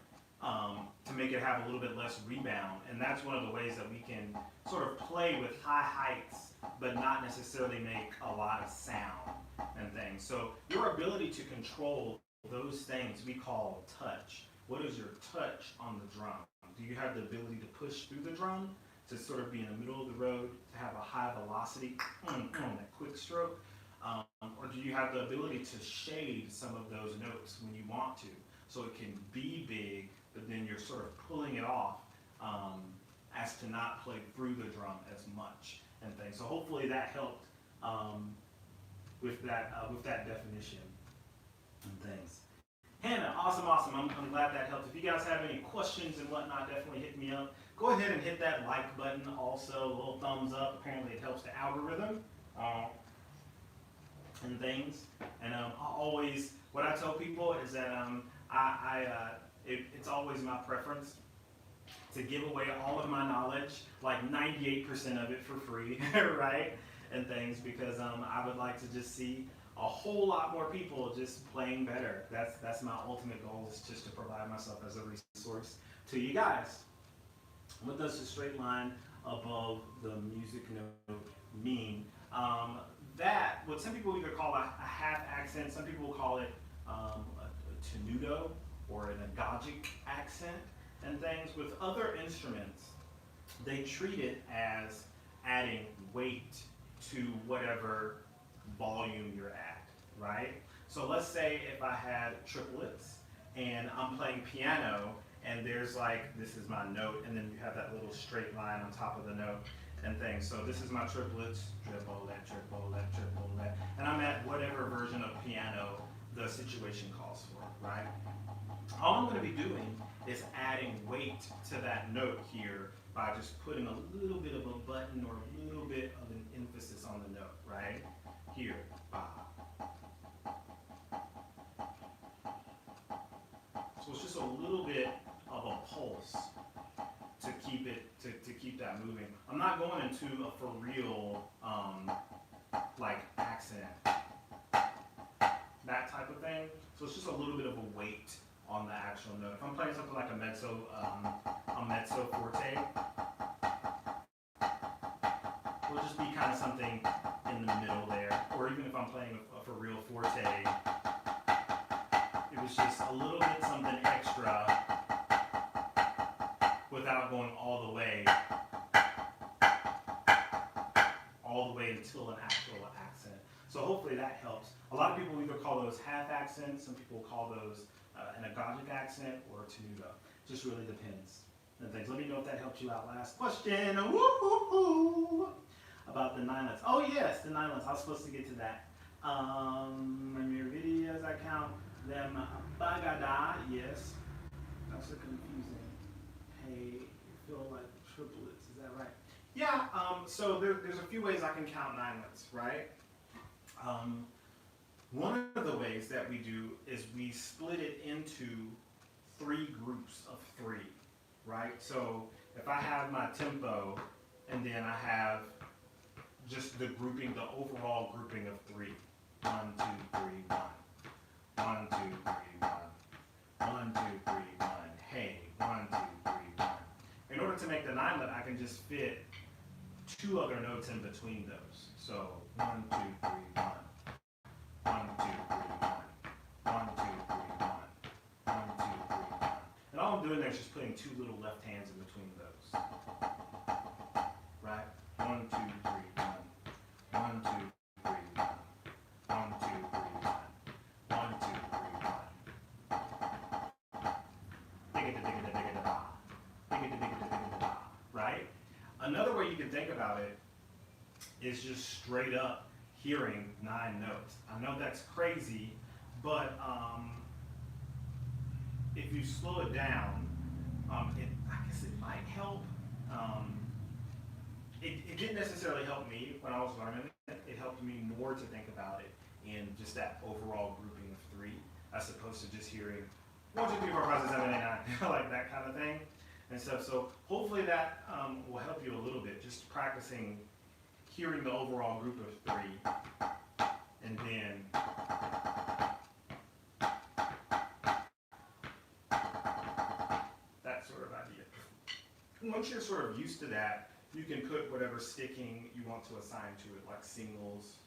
to make it have a little bit less rebound. And that's one of the ways that we can sort of play with high heights, but not necessarily make a lot of sound and things. So your ability to control those things we call touch. What is your touch on the drum? Do you have the ability to push through the drum, to sort of be in the middle of the road, to have a high velocity, that quick stroke? Or do you have the ability to shade some of those notes when you want to? So it can be big, but then you're sort of pulling it off as to not play through the drum as much and things. So hopefully that helped with that definition and things. Hannah, awesome. I'm glad that helped. If you guys have any questions and whatnot, definitely hit me up. Go ahead and hit that like button also, a little thumbs up. Apparently it helps the algorithm and things. And what I tell people is that it's always my preference to give away all of my knowledge, like 98% of it for free, right? And things, because I would like to just see a whole lot more people just playing better. That's my ultimate goal, is just to provide myself as a resource to you guys. What does the straight line above the music note mean? What some people either call a half accent, some people will call it a tenuto or an agogic accent and things. With other instruments, they treat it as adding weight to whatever volume you're at, right? So let's say if I had triplets and I'm playing piano and there's like, this is my note, and then you have that little straight line on top of the note and things. So this is my triplets, triplet, triplet, triplet, and I'm at whatever version of piano the situation calls for, right? All I'm going to be doing is adding weight to that note here by just putting a little bit of a button or a little bit of an emphasis on the note, right? Here, so it's just a little bit of a pulse to keep it to keep that moving. I'm not going into a for real like accent, that type of thing. So it's just a little bit of a weight on the actual note. If I'm playing something like a mezzo forte, it'll just be kind of something in the middle there. Or even if I'm playing a for real forte, it was just a little bit something extra without going all the way until an actual accent. So hopefully that helps. A lot of people either call those half accents, some people call those an agogic accent or a tenuto. Just really depends and things. Let me know if that helped you out. Last question. Woo-hoo-hoo. About the ninelets. Oh yes, the ninelets. I was supposed to get to that. In your videos, I count them bagada, yes. That's so confusing. Hey, you feel like triplets, is that right? Yeah, so there's a few ways I can count ninelets, right? Um, One of the ways that we do is we split it into three groups of three, right? So if I have my tempo and then I have just the grouping, the overall grouping of three. 1, 2, 3, 1. 1, 2, 3, 1. 1, 2, 3, 1. Hey, 1, 2, 3, 1. In order to make the ninelet, I can just fit two other notes in between those. So 1, 2, 3, 1. 1, 2, 3, 1. 1, 2, 3, 1. 1, 2, 3, 1. And all I'm doing there is just putting two little left hands in between those. Right? 1, 2, 3, 1. 1, 2, 3, 1. 1, 2, 3, 1. 1, 2, 3, 1. Digga digga digga digga da. Digga digga digga digga da. Right? Another way you can think about it is just straight up hearing 9 notes. I know that's crazy, but if you slow it down, I guess it might help. It didn't necessarily help me when I was learning it. It helped me more to think about it in just that overall grouping of 3, as opposed to just hearing 1, 2, 3, 4, 5, 6, 7, 8, 9, like that kind of thing and stuff. So hopefully that will help you a little bit, just practicing hearing the overall group of 3 and then that sort of idea. Once you're sort of used to that, you can put whatever sticking you want to assign to it, like singles.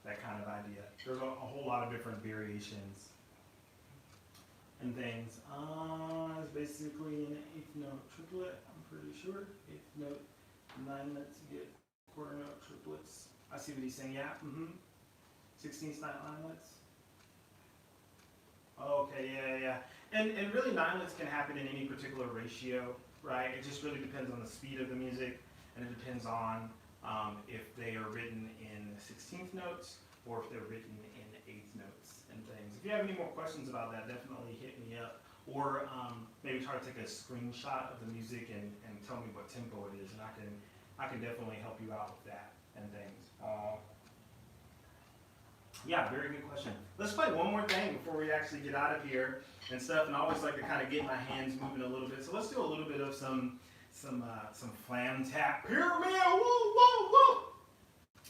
That kind of idea. There's a whole lot of different variations and things. It's basically an 8th note triplet, I'm pretty sure. 8th note, 9lets, you get quarter note triplets. I see what he's saying, yeah. 16th night 9lets. Okay, yeah. And really 9lets can happen in any particular ratio, right? It just really depends on the speed of the music, and it depends on if they are written in 16th notes or if they're written in 8th notes and things. If you have any more questions about that, definitely hit me up. Or maybe try to take a screenshot of the music and tell me what tempo it is, and I can definitely help you out with that and things. Yeah, very good question. Let's play one more thing before we actually get out of here and stuff. And I always like to kind of get my hands moving a little bit. So let's do a little bit of some flam tap. Hear me, woo, woo, woo,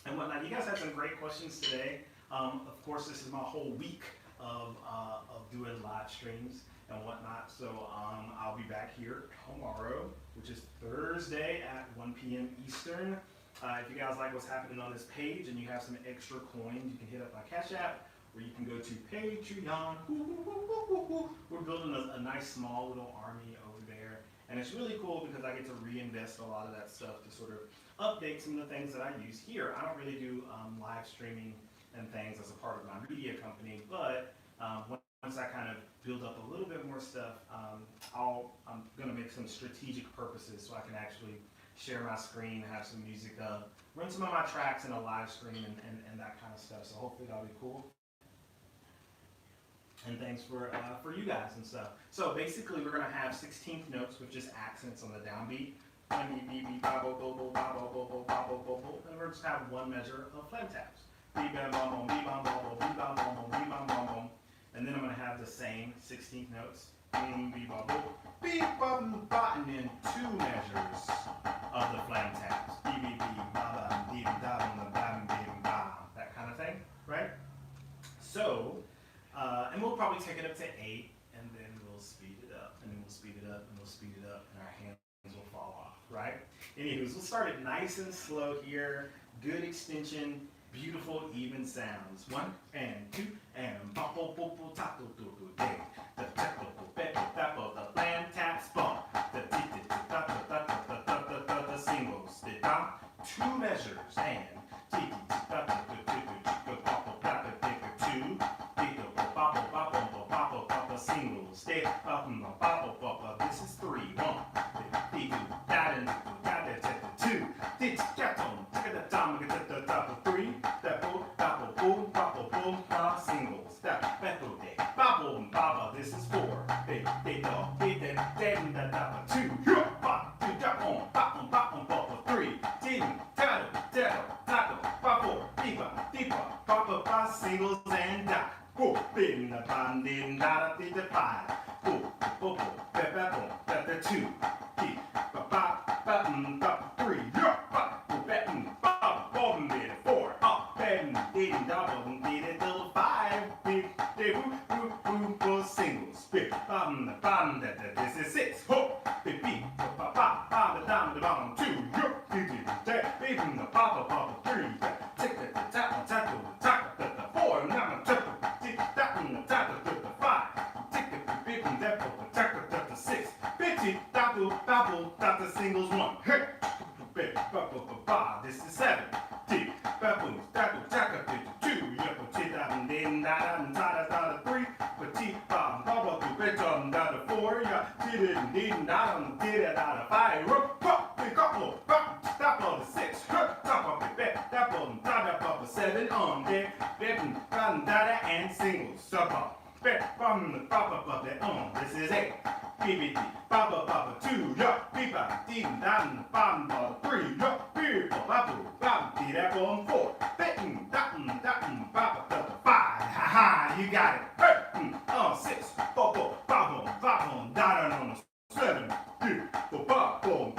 and whatnot. You guys had some great questions today. Of course, this is my whole week of doing live streams and whatnot. So I'll be back here tomorrow, which is Thursday at 1 p.m. Eastern. If you guys like what's happening on this page and you have some extra coins, you can hit up my Cash App, or you can go to Patreon. We're building a nice small little army over there, and it's really cool because I get to reinvest a lot of that stuff to sort of update some of the things that I use here. I don't really do live streaming and things as a part of my media company, but once I kind of build up a little bit more stuff, I'm going to make some strategic purposes so I can actually share my screen, have some music up, run some of my tracks in a live stream and that kind of stuff. So hopefully that'll be cool. And thanks for you guys and stuff. So basically we're going to have 16th notes with just accents on the downbeat. And we're just have one measure of flam taps. And then I'm going to have the same 16th notes. And then 2 measures of the flam taps. That kind of thing, right? So, and we'll probably take it up to 8, and then we'll speed it up, and then we'll speed it up, and we'll speed it up, and our hands will fall off, right? Anywho, we'll start it nice and slow here. Good extension, beautiful even sounds. 1 and 2 and taco day. The flam taps bump. The singles. The 2 measures and singles. This is 3. 1. 2. 5. Boom, boom, boom, bap, bap, boom, bap, bap, 2. Keep, bap, bap, bap, bap, 3. Yeah, bap, boom, bap, bap, boom, did it 4. Up, bap, did it double, did it till 5. Did it, woo, woo, woo, for singles. Bip, bam, bam, that, this is 6. Ho, bip, beep, bap, bap, bam, the down, the bottom 2. Yeah, did it, that, beep, the papa, papa 3. Tick, the tap, tap, tap, the 4. Now, tap, tick, that, the tap, the 5. Tick, the beep, that, the 6. 50, double, the singles 1. Hey, bip, this is 7. Tick, baboon, tackle, 2. Yeah, but tick, that, then, that, 3. But tick, bam, baba, bit, that, 4. Yeah, did it, did it, 5. Rook, pick up, stop on the 6. Top of the bed, that button, that up 7. There, dada, and singles. Stop bet, bum, papa, this is 8. BBD, papa, 2. Yeah, pipa, ding, dan, bam, 3. Yeah, beer, babu, bam, did that one 4. Betting, papa, 5. Ha, you got it. Hey, 6. Bubble, dada on the 7. Boom,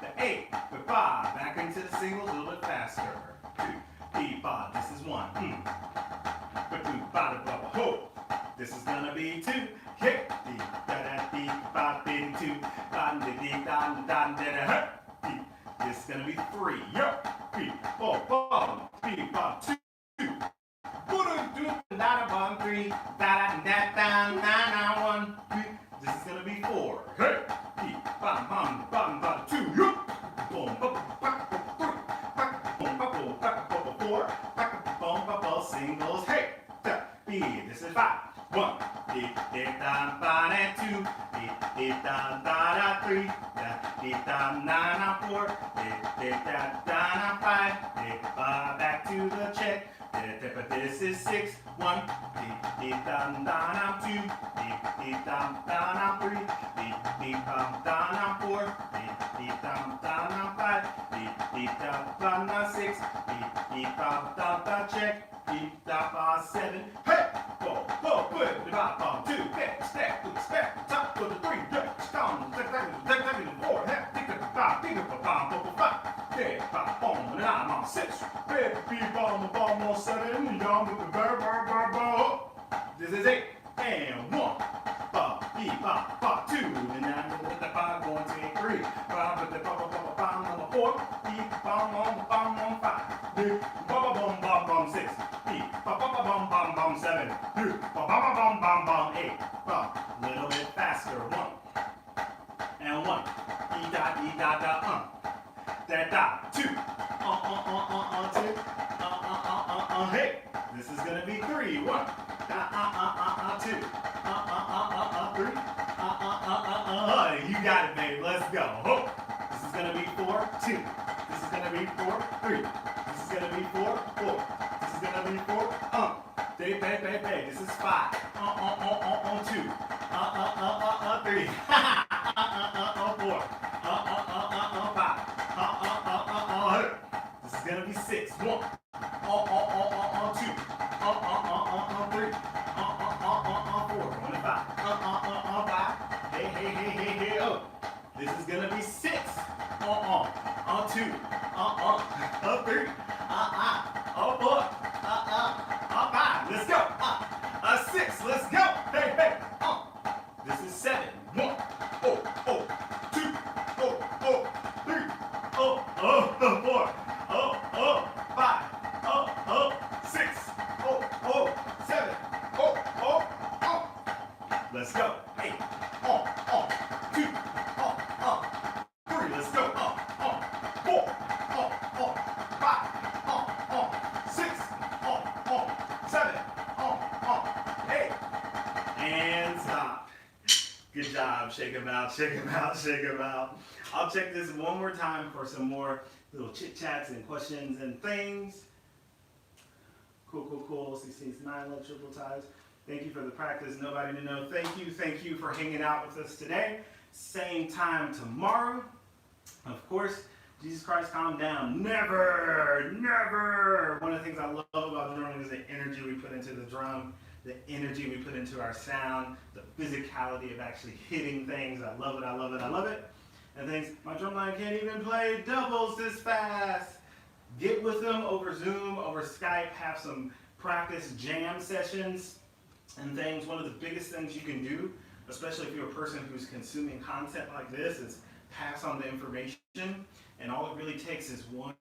the 8, the 5. Back into the singles a little bit faster. 2, 3, 5. This is 1. But 2, bada, ho. This is gonna be 2. Hit, da, 5, 2, da, this is gonna be 3. Yo, 3, 4, 5, 2. Da, 3, da, 1. This is gonna be 4. Hey, bam, 2. Yo, boom, 4, singles. Hey, B. This is 5. 1, 2, 3, 4, 5, back to the check. This is 6. 1, 2, 3, 4, 5, 6, check. 7. Hey, 4, good. 2, step, top of the 3. Down, 4. Pick up 5, 6. Bomb, 7. Young with the bird. This is 8. And 1. 5, 2. And now with the 5 going to 3. 5 with the bomb on the 4. Bomb on 5. Bomb 6. Bomb 7. Bomb 8. Little bit faster. 1 and 1. Da 2. 2. Hey. This is gonna be 3. 1. 2. 3. You got it, baby. Let's go. Oh. This is gonna be 4. 2. This is gonna be 4. 3. This is gonna be 4. 4. This is gonna be 4. This is 5. 2. 3. 4. 5. This is gonna be 6. 1. 2. 3. 4. 5. Hey. Oh. This is gonna be 6. 2. 3. 4. 5. Let's go. 6. Let's go. Hey. This is 7. 1. 2. 3. 4. 5. 6. 7. Let's go. 8. 2. 3. Let's go. 4. 5. 6. 7. 8. And stop. Good job. Shake them out. I'll check this one more time for some more little chit chats and questions and things. Cool. 16-9, love triple ties. Thank you for the practice. Nobody to know. Thank you for hanging out with us today. Same time tomorrow. Of course, Jesus Christ, calm down. Never. One of the things I love about drumming is the energy we put into the drum. the energy we put into our sound, the physicality of actually hitting things. I love it, I love it, I love it. And things, my drum line can't even play doubles this fast. Get with them over Zoom, over Skype, have some practice jam sessions and things. One of the biggest things you can do, especially if you're a person who's consuming content like this, is pass on the information. And all it really takes is one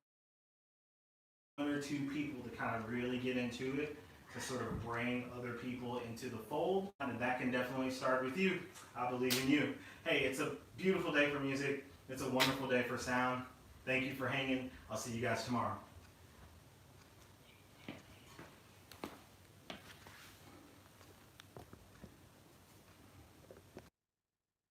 or two people to kind of really get into it, to sort of bring other people into the fold. And that can definitely start with you. I believe in you. Hey, it's a beautiful day for music. It's a wonderful day for sound. Thank you for hanging. I'll see you guys tomorrow.